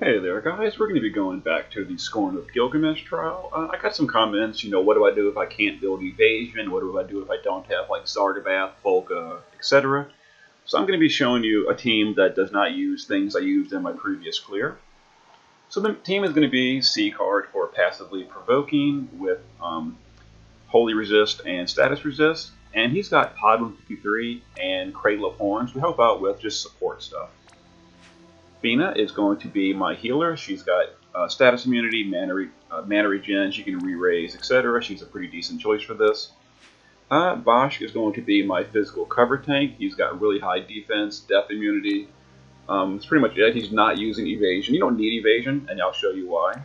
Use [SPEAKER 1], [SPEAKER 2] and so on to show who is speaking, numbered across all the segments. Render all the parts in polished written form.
[SPEAKER 1] Hey there, guys. We're going to be going back to the Scorn of Gilgamesh trial. I got some comments, what do I do if I can't build evasion? What do I do if I don't have, like, Zargabath, Volga, etc.? So I'm going to be showing you a team that does not use things I used in my previous clear. So the team is going to be C card for passively provoking with Holy Resist and Status Resist. And he's got Pod 153 and Cradle of Horns to help out with just support stuff. Fina is going to be my healer. She's got status immunity, mana regen, she can re-raise, etc. She's a pretty decent choice for this. Bosch is going to be my physical cover tank. He's got really high defense, death immunity. That's pretty much it. He's not using evasion. You don't need evasion, and I'll show you why.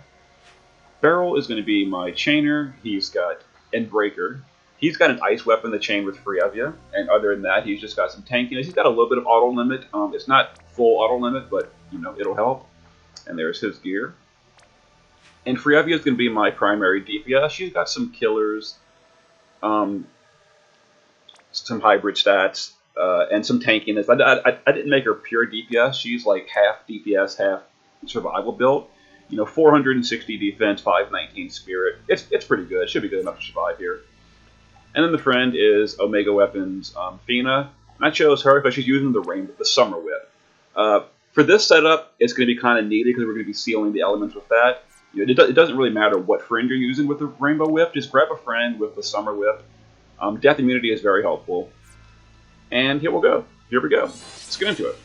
[SPEAKER 1] Beryl is going to be my chainer. He's got Endbreaker. He's got an ice weapon to chain with Frievia, and other than that, he's just got some tankiness. He's got a little bit of auto limit. It's not full auto limit, but it'll help. And there's his gear. And Frievia is going to be my primary DPS. She's got some killers, some hybrid stats, and some tankiness. I didn't make her pure DPS. She's like half DPS, half survival build. 460 defense, 519 spirit. It's pretty good. Should be good enough to survive here. And then the friend is Omega Weapons Fina. And I chose her because she's using the Summer Whip. For this setup, it's going to be kind of needed because we're going to be sealing the elements with that. It doesn't really matter what friend you're using with the Rainbow Whip. Just grab a friend with the Summer Whip. Death immunity is very helpful. And here we go. Let's get into it.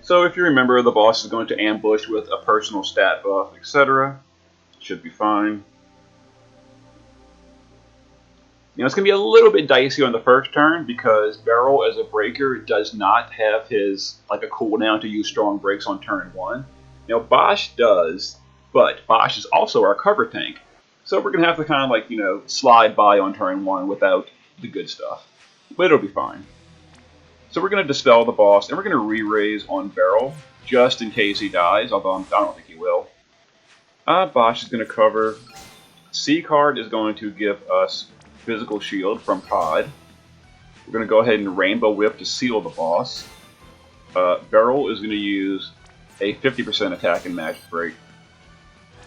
[SPEAKER 1] So if you remember, the boss is going to ambush with a personal stat buff, etc. Should be fine. It's going to be a little bit dicey on the first turn because Beryl, as a breaker, does not have his a cooldown to use strong breaks on turn 1. Bosch does, but Bosch is also our cover tank. So we're going to have to kind of slide by on turn 1 without the good stuff. But it'll be fine. So we're going to dispel the boss, and we're going to re-raise on Beryl, just in case he dies, although I don't think he will. Bosch is going to cover. C card is going to give us Physical Shield from Pod. We're going to go ahead and Rainbow Whip to seal the boss. Beryl is going to use a 50% attack and magic break.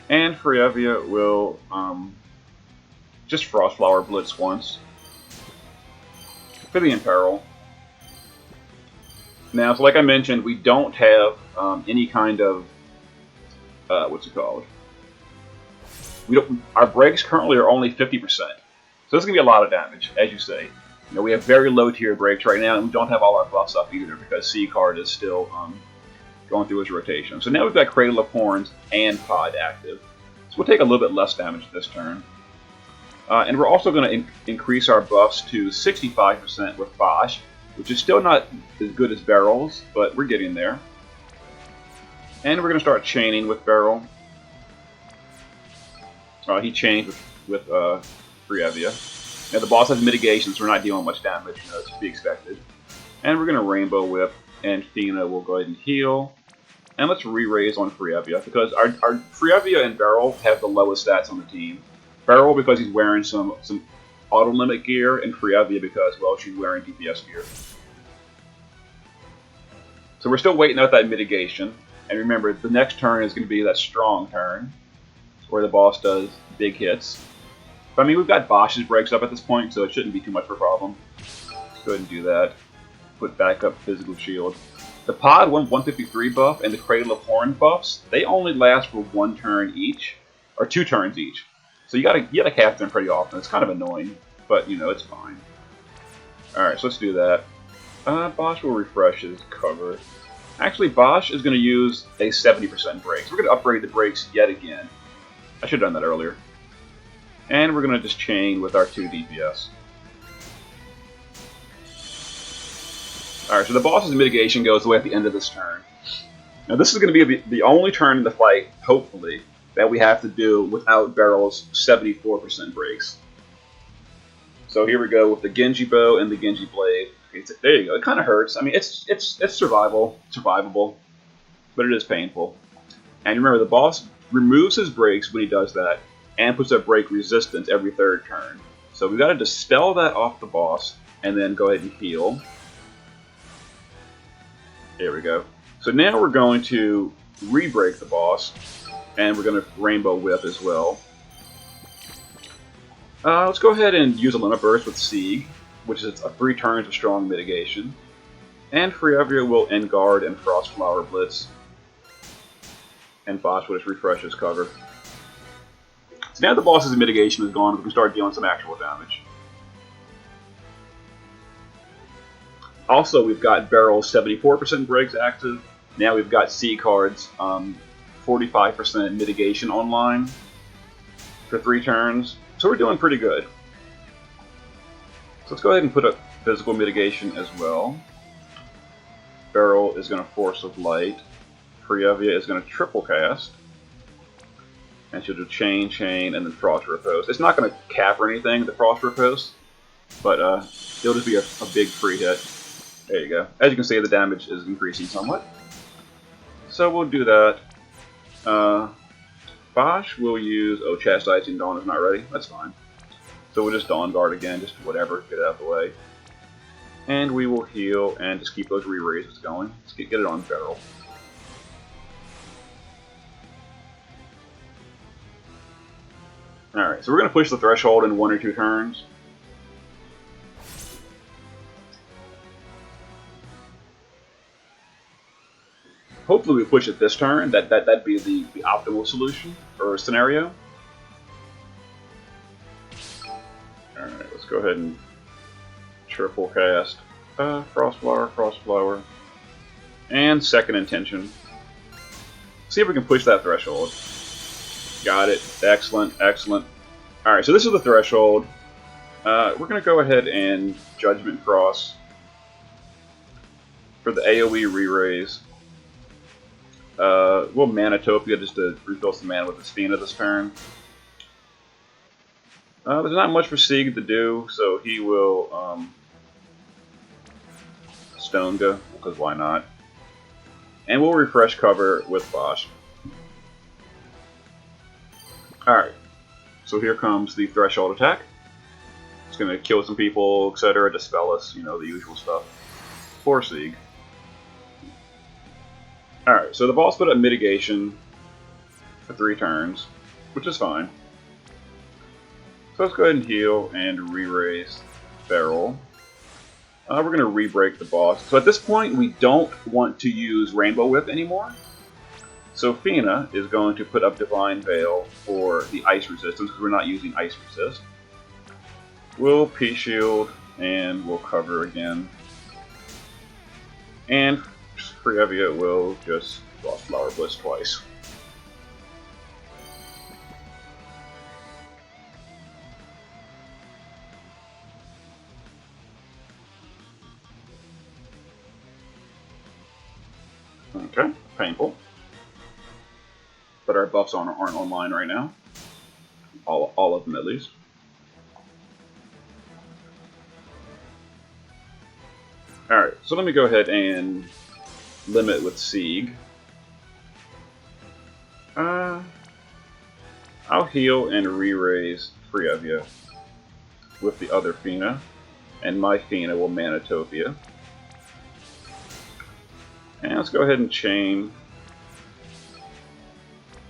[SPEAKER 1] And Frievia will just Frostflower Blitz once. For the Imperil. Now, so like I mentioned, we don't have any kind of what's it called? Our breaks currently are only 50%. So this is going to be a lot of damage, as you say. We have very low tier breaks right now, and we don't have all our buffs up either because C card is still going through his rotation. So now we've got Cradle of Horns and Pod active. So we'll take a little bit less damage this turn. And we're also going to increase our buffs to 65% with Bosch, which is still not as good as Beryl's, but we're getting there. And we're going to start chaining with Beryl. He chained with Frievia. Now the boss has mitigation, so we're not dealing much damage, it's to be expected. And we're going to Rainbow Whip, and Fina will go ahead and heal. And let's re-raise on Frievia, because our Frievia and Beryl have the lowest stats on the team. Beryl because he's wearing some auto limit gear, and Frievia because, well, she's wearing DPS gear. So we're still waiting out that mitigation. And remember, the next turn is going to be that strong turn, where the boss does big hits. But I mean, we've got Bosch's breaks up at this point, so it shouldn't be too much of a problem. Let's go ahead and do that. Put back up Physical Shield. The Pod 153 buff and the Cradle of Horns buffs, they only last for 1 turn each, or 2 turns each. So you gotta cast them pretty often. It's kind of annoying, but it's fine. Alright, so let's do that. Bosch will refresh his cover. Actually, Bosch is going to use a 70% break. So we're going to upgrade the brakes yet again. I should have done that earlier. And we're going to just chain with our 2 DPS. Alright, so the boss's mitigation goes away at the end of this turn. Now this is going to be the only turn in the fight, hopefully, that we have to do without Beryl's 74% breaks. So here we go with the Genji Bow and the Genji Blade. There you go. It kind of hurts. I mean, it's survivable, but it is painful. And remember, the boss removes his breaks when he does that, and puts up break resistance every 3rd turn. So we've got to dispel that off the boss, and then go ahead and heal. There we go. So now we're going to re-break the boss, and we're going to Rainbow Whip as well. Let's go ahead and use a Limit Burst with Sieg, which is a 3 turns of strong mitigation. And Frievia will end guard and Frostflower Blitz. And Bosch will just refresh his cover. So now the boss's mitigation is gone, we can start dealing some actual damage. Also, we've got Barrel's 74% breaks active. Now we've got C cards, 45% mitigation online for 3 turns. So we're doing pretty good. So let's go ahead and put up physical mitigation as well. Barrel is going to Force of Light. Frievia is going to triple cast. And she'll do Chain, Chain, and then Frost Riposte. It's not going to cap or anything, the Frost Riposte, but it'll just be a big free hit. There you go. As you can see, the damage is increasing somewhat. So we'll do that. Bosch will use... Oh, Chastising Dawn is not ready. That's fine. So we'll just Dawn Guard again, just whatever, get out of the way. And we will heal and just keep those re-raises going. Let's get it on Barrel. Alright, so we're going to push the threshold in 1 or 2 turns. Hopefully we push it this turn. That'd be the optimal solution or scenario. Alright, let's go ahead and triple cast. Frostflower, Frostflower. And Second Intention. See if we can push that threshold. Got it. Excellent, excellent. Alright, so this is the threshold. We're going to go ahead and Judgment Cross for the AoE re-raise. We'll Manatopia just to refill some mana with the Sphena this turn. There's not much for Sieg to do, so he will Stonega, because why not? And we'll refresh cover with Bosch. Alright, so here comes the Threshold attack. It's going to kill some people, etc., dispel us, you know, the usual stuff. For Sieg. Alright, so the boss put up mitigation for 3 turns, which is fine. So let's go ahead and heal and re-raise Barrel. We're going to re-break the boss. So at this point, we don't want to use Rainbow Whip anymore. So Fina is going to put up Divine Veil for the Ice Resistance, because we're not using Ice Resist. We'll P-Shield, and we'll cover again. And Frievia will just Frostflower Blitz twice. Okay, painful. But our buffs aren't online right now. All of them at least. Alright, so let me go ahead and limit with Sieg. I'll heal and re-raise Frievia with the other Fina. And my Fina will Manatopia. And let's go ahead and chain.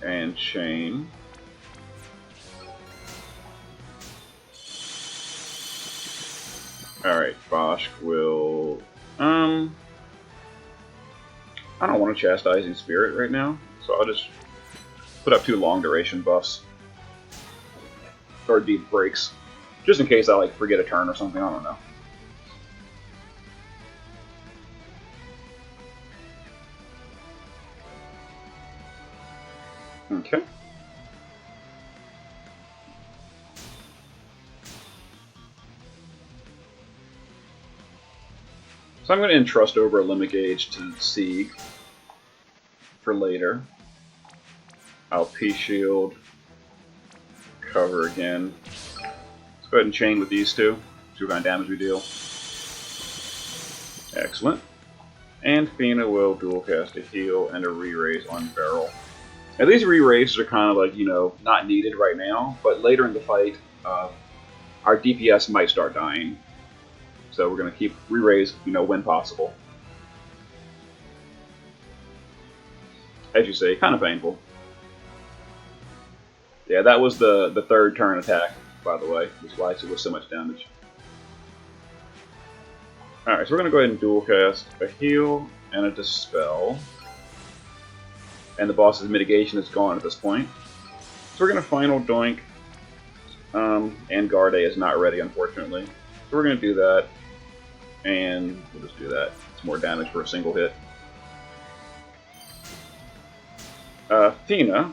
[SPEAKER 1] And chain. Alright, Bosch will... I don't want a Chastising Spirit right now, so I'll just put up 2 long duration buffs. Or deep breaks. Just in case I like forget a turn or something, I don't know. Okay. So I'm going to entrust over a limit gauge to Sieg for later. I'll P-Shield, cover again. Let's go ahead and chain with these 2. See what kind of damage we deal. Excellent. And Fina will dual cast a heal and a re-raise on Barrel. Now these re-raises are kind of like, you know, not needed right now, but later in the fight, our DPS might start dying. So we're going to keep re-raise, you know, when possible. as you say, kind of painful. Yeah, that was the third turn attack, by the way, which is why it was so much damage. Alright, so we're going to go ahead and dual cast a heal and a dispel. And the boss's mitigation is gone at this point. So we're going to final doink. And Garde is not ready, unfortunately. So we're going to do that. And we'll just do that. It's more damage for a single hit. Fina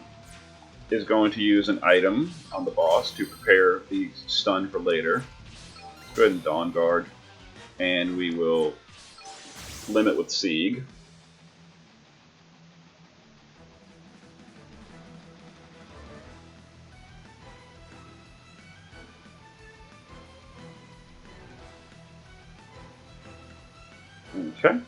[SPEAKER 1] is going to use an item on the boss to prepare the stun for later. Let's go ahead and Dawn Guard. And we will limit with Sieg. Okay. I'm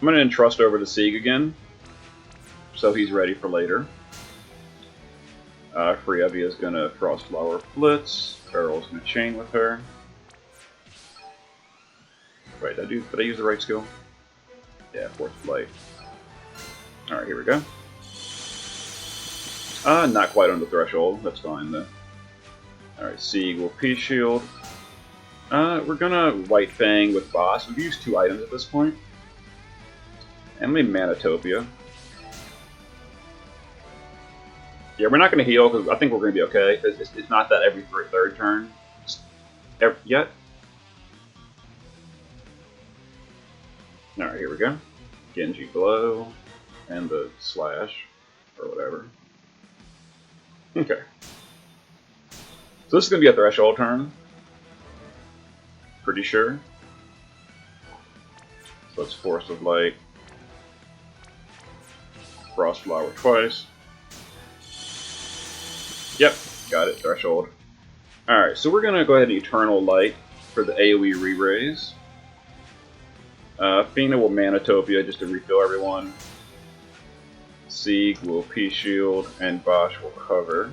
[SPEAKER 1] going to entrust over to Sieg again, so he's ready for later. Frievia is going to Frostflower Blitz. Beryl's going to chain with her. Wait, did I use the right skill? Yeah, Force Blight. Alright, here we go. Not quite on the threshold. That's fine, though. Alright, Sieg will P-Shield. We're gonna White Fang with Boss. We've used 2 items at this point. And maybe Manatopia. Yeah, we're not gonna heal, because I think we're gonna be okay. It's not that every third turn. Yet. Alright, here we go. Genji Blow. And the Slash. Or whatever. Okay. So this is going to be a threshold turn. Pretty sure. So let's Force of Light. Frostflower twice. Yep, got it, threshold. Alright, so we're going to go ahead and Eternal Light for the AoE re-raise. Fina will Manatopia just to refill everyone. Sieg will P-Shield, and Bosch will cover.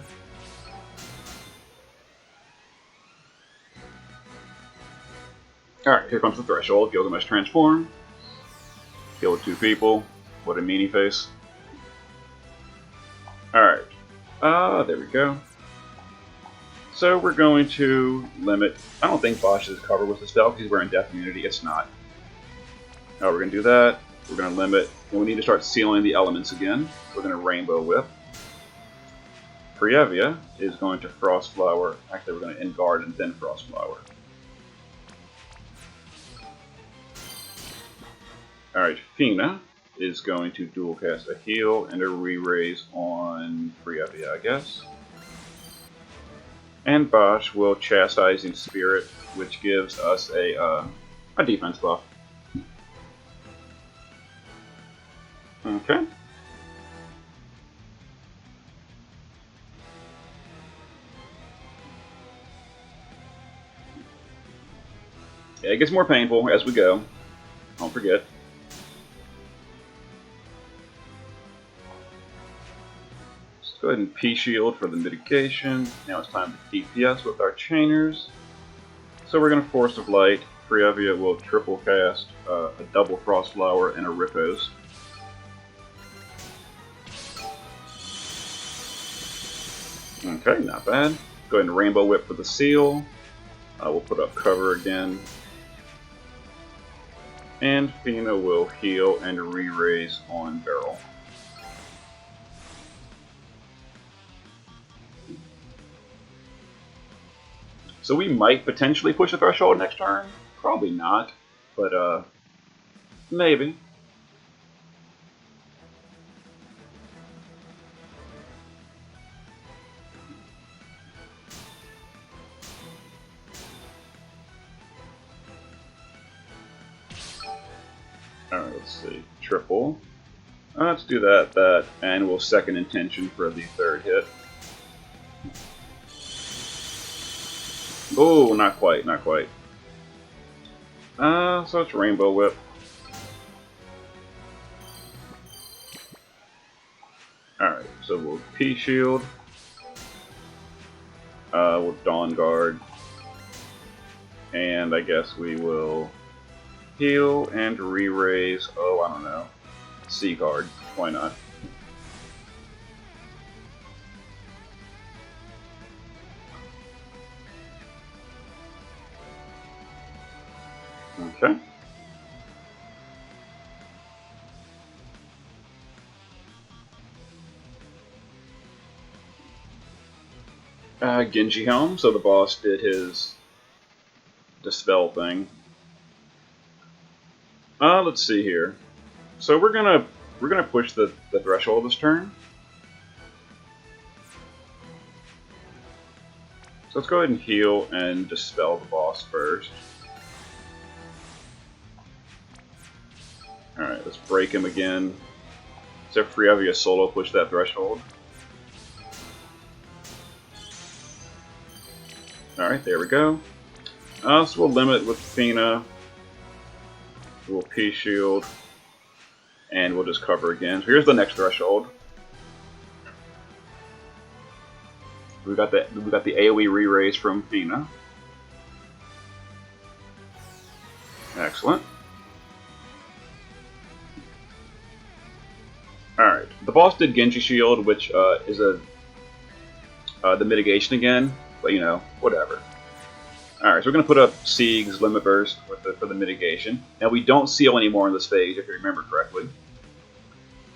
[SPEAKER 1] Alright, here comes the threshold. Gilgamesh transform. Kill 2 people. What a meanie face. Alright. There we go. So we're going to limit. I don't think Bosch is covered with the spell because he's wearing Death Immunity. It's not. We're going to do that. We're going to limit. And we need to start sealing the elements again. We're going to Rainbow Whip. Frievia is going to Frostflower. Actually, we're going to end guard and then Frostflower. Alright, Fina is going to dual cast a heal and a re-raise on Frievia, I guess. And Bosch will Chastising Spirit, which gives us a defense buff. Okay. Yeah, it gets more painful as we go. Don't forget. Let's go ahead and P-Shield for the mitigation. Now it's time to DPS with our chainers. So we're going to Force of Light. Frievia will triple cast a double Frostflower and a Rippos. Okay, not bad. Go ahead and Rainbow Whip for the seal. We'll put up cover again. And Fina will heal and re-raise on Beryl. So we might potentially push a threshold next turn. Probably not, but maybe. Alright, let's see. Triple. Let's do that, and we'll second intention for the third hit. Oh, not quite, not quite. So it's Rainbow Whip. Alright, so we'll P-Shield. We'll Dawn Guard. And I guess we will heal and re-raise, oh, I don't know, C card. Why not? Okay. Genji Helm, so the boss did his dispel thing. Let's see here. So we're gonna push the threshold this turn. So let's go ahead and heal and dispel the boss first. Alright, let's break him again. So free of you solo push that threshold. Alright, there we go. So we'll limit with Fina. We'll P-shield. And we'll just cover again. So here's the next threshold. We got the AoE re-raise from Fina. Excellent. Alright, the boss did Genji Shield, which is the mitigation again, but you know, whatever. Alright, so we're going to put up Sieg's Limit Burst for the mitigation. Now we don't seal anymore in this phase, if you remember correctly.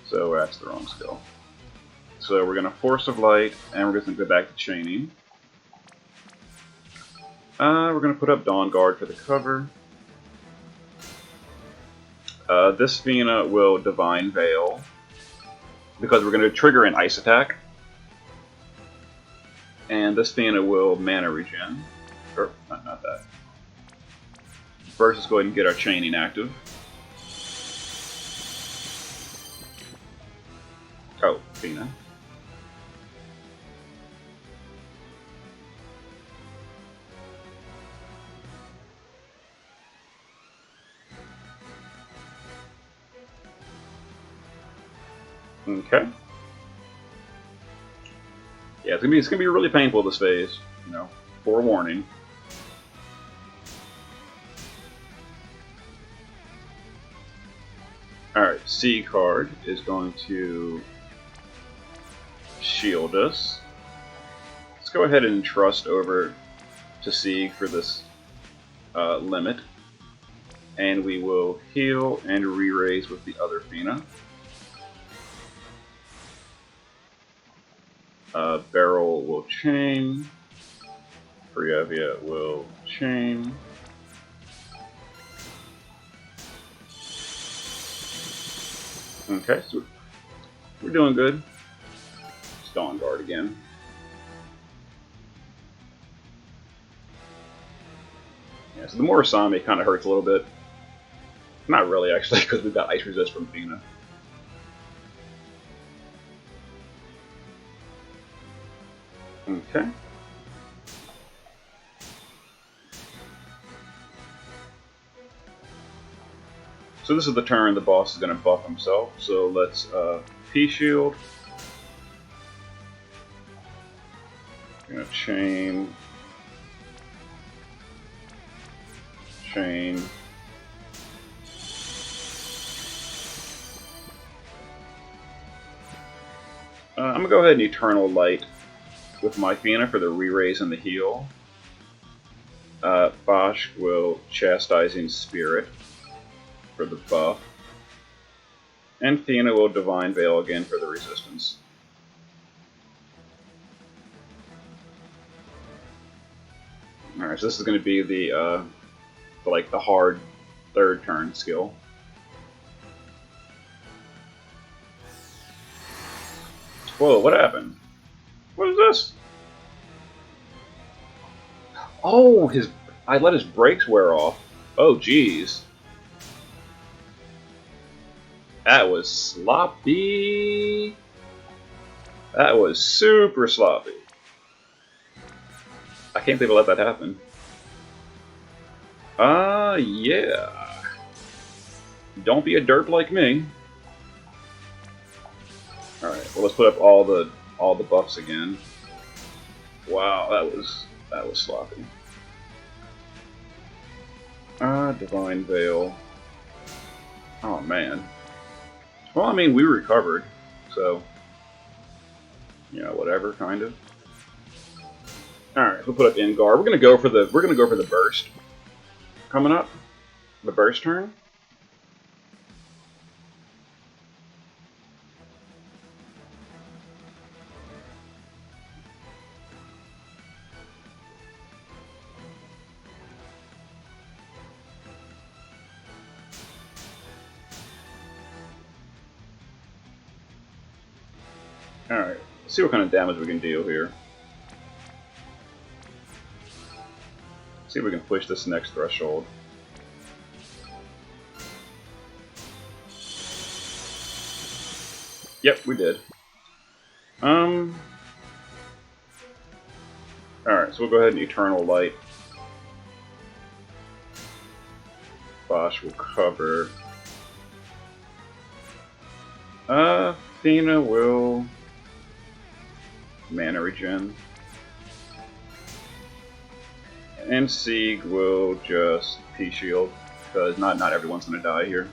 [SPEAKER 1] So that's the wrong skill. So we're going to Force of Light, and we're going to go back to Chaining. We're going to put up Dawn Guard for the cover. This Fina will Divine Veil, because we're going to trigger an Ice attack. And this Fina will Mana Regen. Or, not that. First, let's go ahead and get our Chaining active. Oh, Fina. Okay. Yeah, it's gonna be really painful this phase, you know, forewarning. Alright, C card is going to shield us. Let's go ahead and trust over to Sieg for this limit. And we will heal and re-raise with the other Fina. Beryl will chain. Brievia will chain. Okay, so we're doing good. Dawn Guard again. Yeah, so the Morasami kind of hurts a little bit. Not really, actually, because we've got Ice Resist from Fina. Okay. So this is the turn the boss is going to buff himself. So let's P-shield. Going to chain. Chain. I'm going to go ahead and Eternal Light with my Fina for the re-raise and the heal. Bosch will Chastising Spirit for the buff. And Fina will Divine Veil again for the resistance. Alright, so this is going to be the hard third turn skill. Whoa, what happened? What is this? Oh, I let his brakes wear off. Oh, jeez. That was sloppy. That was super sloppy. I can't believe I let that happen. Yeah. Don't be a derp like me. Alright, well let's put up all the buffs again. Wow, that was sloppy. Divine Veil. Oh man. Well, I mean, we recovered, so whatever, kind of. All right, we'll put up Ingar. We're gonna go for the burst coming up. The burst turn. Alright, let's see what kind of damage we can deal here. See if we can push this next threshold. Yep, we did. Alright, so we'll go ahead and Eternal Light. Bosch will cover. Athena will mana regen. And Sieg will just P-shield, because not everyone's gonna die here.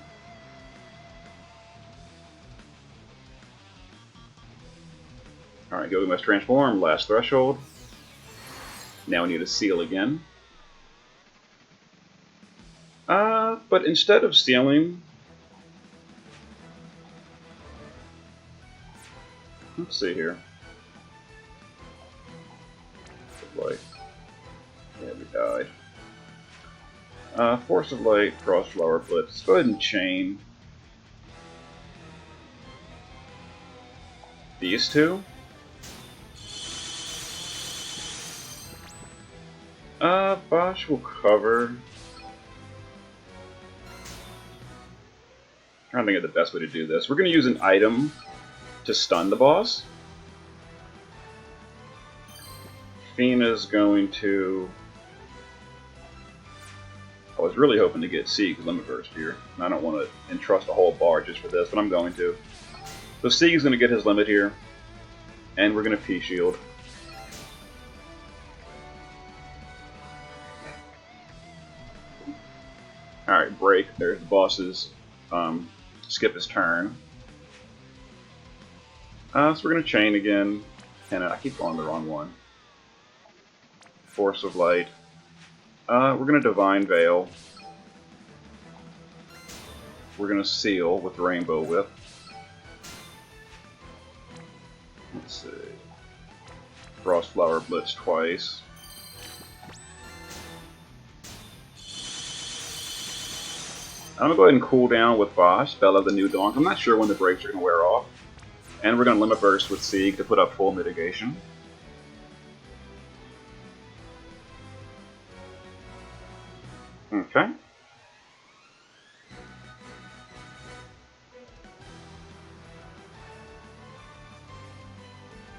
[SPEAKER 1] Alright, Gilgamesh transform, last threshold. Now we need a seal again. But instead of sealing, let's see here. Like, yeah, we died. Force of Light, Frostflower Blitz. Let's go ahead and chain these two. Bosch will cover. I'm trying to think of the best way to do this. We're going to use an item to stun the boss. Fina's going to... I was really hoping to get Sieg Limit Burst here. And I don't want to entrust a whole bar just for this, but I'm going to. So Sieg's going to get his limit here. And we're going to P-shield. Alright, break. There's the boss's skip his turn. So we're going to chain again. And I keep going the wrong one. Force of Light. We're going to Divine Veil. We're going to seal with Rainbow Whip. Let's see. Frostflower Blitz twice. I'm going to go ahead and cool down with Bosch, Bell of the New Dawn. I'm not sure when the breaks are going to wear off. And we're going to Limit Burst with Sieg to put up full mitigation. Okay.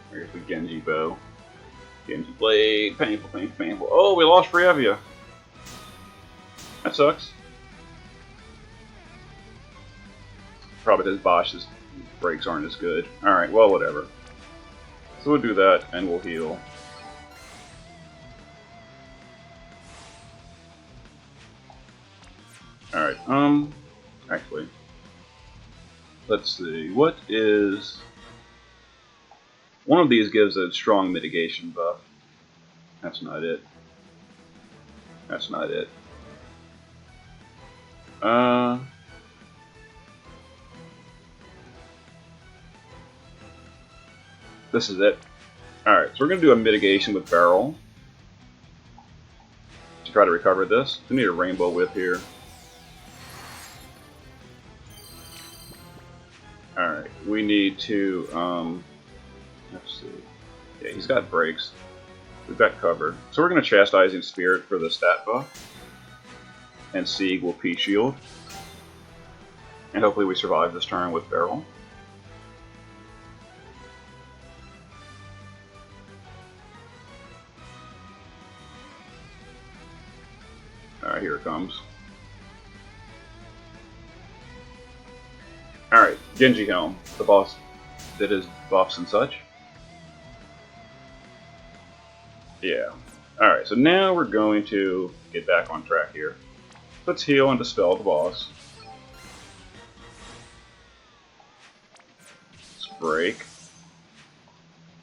[SPEAKER 1] Here's the Genji bow. Genji blade. Painful, painful, painful. Oh, we lost Frievia. That sucks. Probably because Bosch's breaks aren't as good. Alright, well, whatever. So we'll do that, and we'll heal. Alright, actually, let's see, what is... One of these gives a strong mitigation buff. That's not it. That's not it. This is it. Alright, so we're going to do a mitigation with Barrel to try to recover this. We need a Rainbow Whip here. Alright, we need to, let's see. Yeah, he's got breaks. We've got cover. So we're going to Chastising Spirit for the stat buff. And Sieg will P-shield. And hopefully we survive this turn with Barrel. Alright, here it comes. Alright, Genji Helm. The boss did his buffs and such. Yeah. Alright, so now we're going to get back on track here. Let's heal and dispel the boss. Let's break.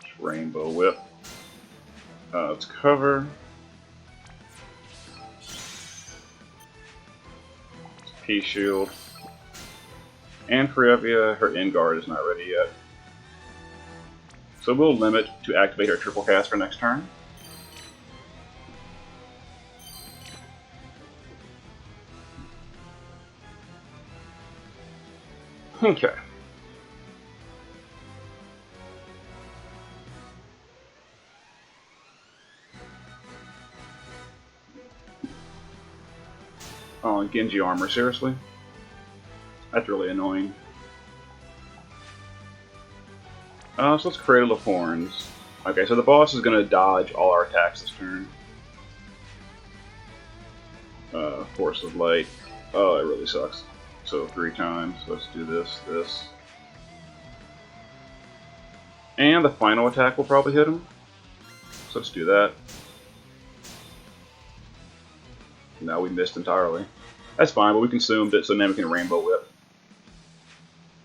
[SPEAKER 1] Let's rainbow whip. Let's cover. Let's P-shield. And Freevia, her end guard is not ready yet. So we'll limit to activate her triple cast for next turn. Okay. Oh, Genji armor, seriously? That's really annoying. So let's Cradle of Horns. Okay, so the boss is going to dodge all our attacks this turn. Force of Light. Oh, it really sucks. So 3 times. Let's do this, this. And the final attack will probably hit him. So let's do that. No, we missed entirely. That's fine, but we consumed it, so now we can Rainbow Whip.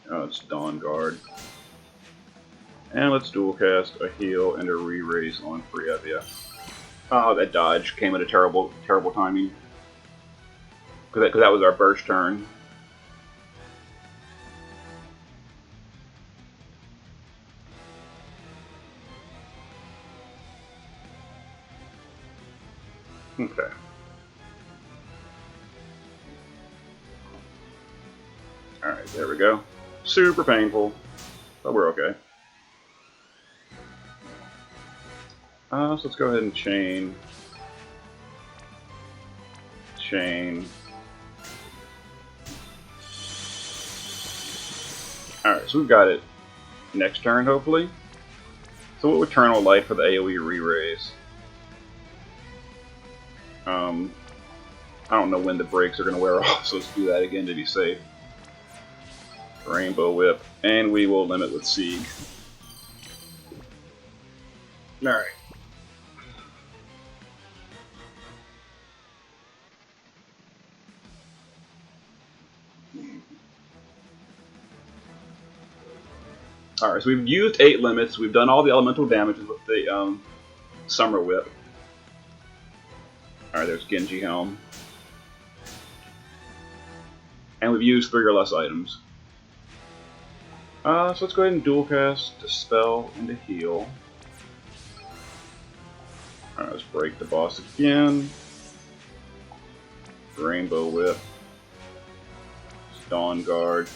[SPEAKER 1] It's Dawn Guard. And let's dual cast a heal and a re-raise on Freevia. Oh, that dodge came at a terrible, terrible timing. Because that was our burst turn. Okay. Alright, there we go. Super painful, but we're okay. So let's go ahead and chain. Chain. Alright, so we've got it next turn, hopefully. So what would Eternal Light for the AoE re-raise? I don't know when the brakes are going to wear off, so let's do that again to be safe. Rainbow Whip, and we will limit with Sieg. Alright. Alright, so we've used 8 limits, we've done all the elemental damages with the Summer Whip. Alright, there's Genji Helm. And we've used 3 or less items. So let's go ahead and dual cast Dispel into Heal. Alright, let's break the boss again. Rainbow Whip. Dawn Guard.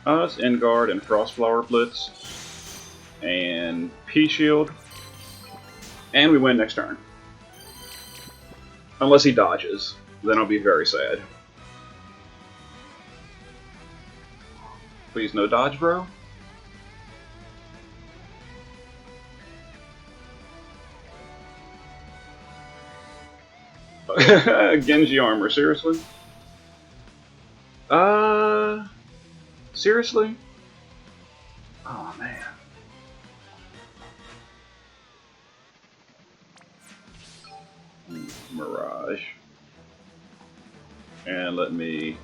[SPEAKER 1] It's End Guard and Frostflower Blitz. And P-Shield. And we win next turn. Unless he dodges. Then I'll be very sad. Please no dodge, bro. Genji armor, seriously? Seriously? Oh, man. Mirage. And let me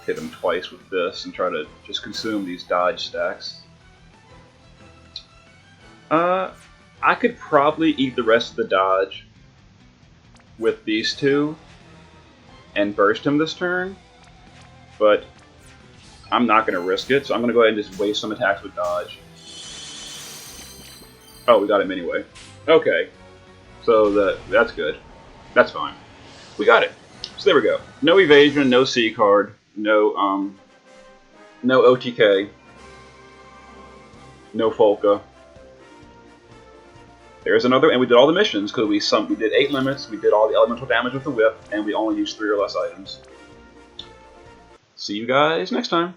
[SPEAKER 1] hit him twice with this and try to just consume these dodge stacks. I could probably eat the rest of the dodge with these two and burst him this turn, but I'm not going to risk it, so I'm going to go ahead and just waste some attacks with dodge. Oh, we got him anyway. Okay, so that's good. That's fine. We got it. So there we go. No evasion, no C card, no OTK, no Folka. There's another, and we did all the missions because we did 8 limits, we did all the elemental damage with the whip, and we only used 3 or less items. See you guys next time.